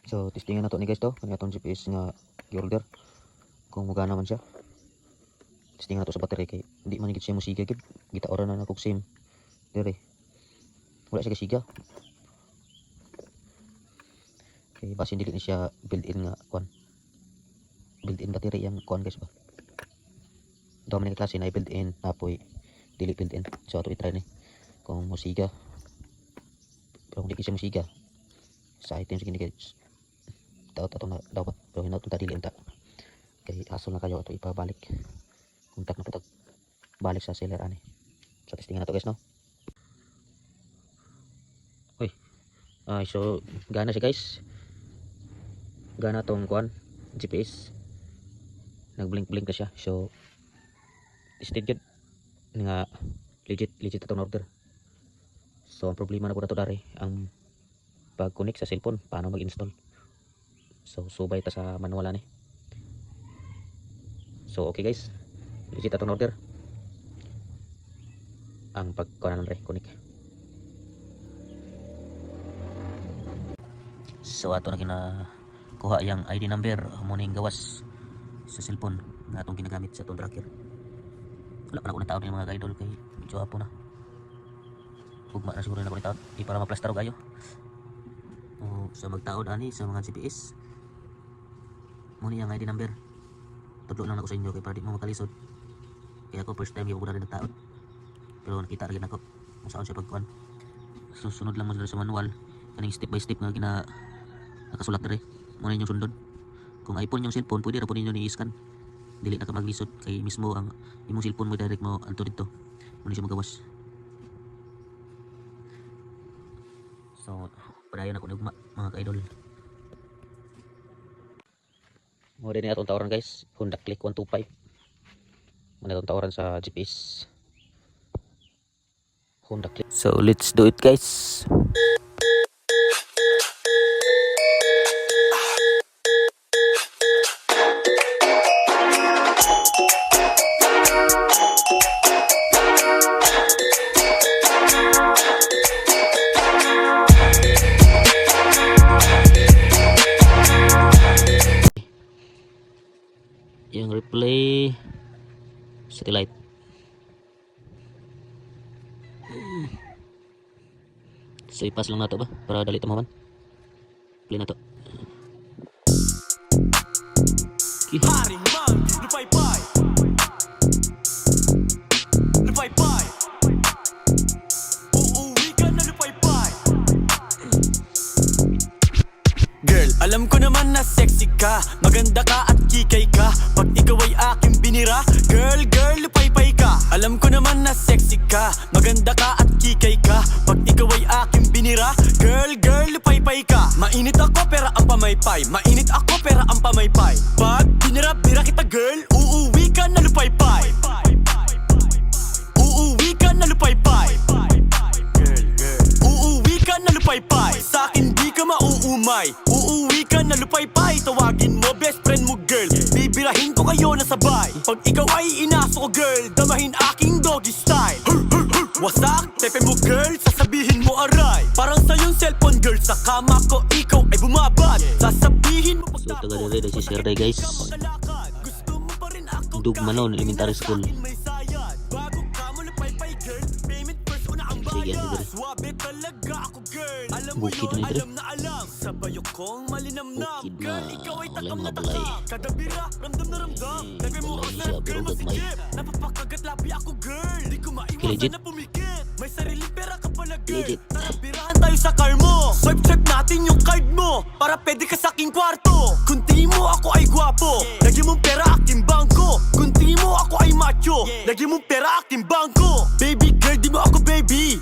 So testingan nato ni guys to kanya atong GPS nga gi-order kung magana man siya. Testingan nato sa battery kay hindi man gid siya musiga gid. Gitaoran na kog SIM dire. Wala siya kasiga. Kay basin dili ni siya built-in nga kuan. Built-in battery yang kuan guys ba. Daw man ni klase na built-in apoy dili built-in. So ato i-try ni kung musiga. Pero kung di siya musiga sa items gini guys. Daw na daw ba pero hinaut ta dili unta. Kay asol na kayo ato ipabalik. Kontak na putag balik sa seller ani. So testingan nato guys no. Uy. So gana siya guys. Gana tong kuan GPS. Nagblink-blink na siya. So tested yun nga legit atong order. So ang problema na po na to dari ang pag-connect sa cellphone, paano mag-install. So subay ta sa manual ani. So okay guys, legit atong order. Ang pag-kuanan re connect. So ato na kuha yang ID number mo ning gawas sa cellphone nga atong ginagamit sa atong tracker. Wala pa na ko na taon yung mga idol kay medyo apo na. Ugma na siguro na ko na taon para maplaster og ayo. O sa magtaon ani sa mga GPS. Mo ni yang ID number. Tudlo lang ako sa inyo kay para di mo makalisod. Kaya ako first time yung ko na rin nagtaon. Pero nakita rin ako kung saan siya pagkuhan. Susunod lang mo sa manual. Kaning step by step nga nakasulat rin. Muna yung sundon. Kung iPhone yung cellphone, pwede ra po ninyo ni-scan. Dili na ka maglisod kay mismo ang imong cellphone mo direct mo anto dito. Muna siya magawas. So, padayon ako nagma mga ka-idol. Mo din atong tawaran guys. Honda Click 125. Muna atong tawaran sa GPS. Honda Click. So, let's do it guys. Yung replay satellite. So ipas lang nato ba para dali tamaman. Play na to. Okay. Haringman, lupay-pay. Lupay-pay. Uuwi ka na lupay-pay. Girl, alam ko naman na sexy ka, maganda ka at kikay ka. Pag ikaw ay aking binira, girl, lupay-pay ka. Alam ko naman na sexy ka, maganda ka at kikay ka. Pag ikaw ay aking binira, girl, lupay-pay ka. Mainit ako pera ang pamaypay, mainit ako pera ang pamaypay. Pag binira kita girl, uuwi ka na lupay-pay. Uuwi ka na lupay-pay. Uuwi ka na lupay-pay. Sa akin di ka mauumay. Uuwi ka na lupay-pay. Tawagin mo best friend mo girl, bibirahin ko kayo na sabay. Pag ikaw ay inaso ko girl, damahin aking doggy style. Wasak, tepe mo girl, sasabihin mo aray. Parang sa yung cellphone girl, sa kama ko ikaw ay bumabad. Sasabihin mo So taga dire si Sir Day guys. Dugmanon Elementary School. Sige ano dire. Bukid na dire. Bukid na wala mga balay. Balay siya pero gagmay. Legit. Legit. Tayo sa car mo, swipe natin yung card mo para pwede ka sa aking kwarto. Kung tingin mo ako ay gwapo, lagi mong pera aking bangko. Kung tingin mo ako ay macho, lagi mong pera aking bangko. Baby girl, di mo ako baby,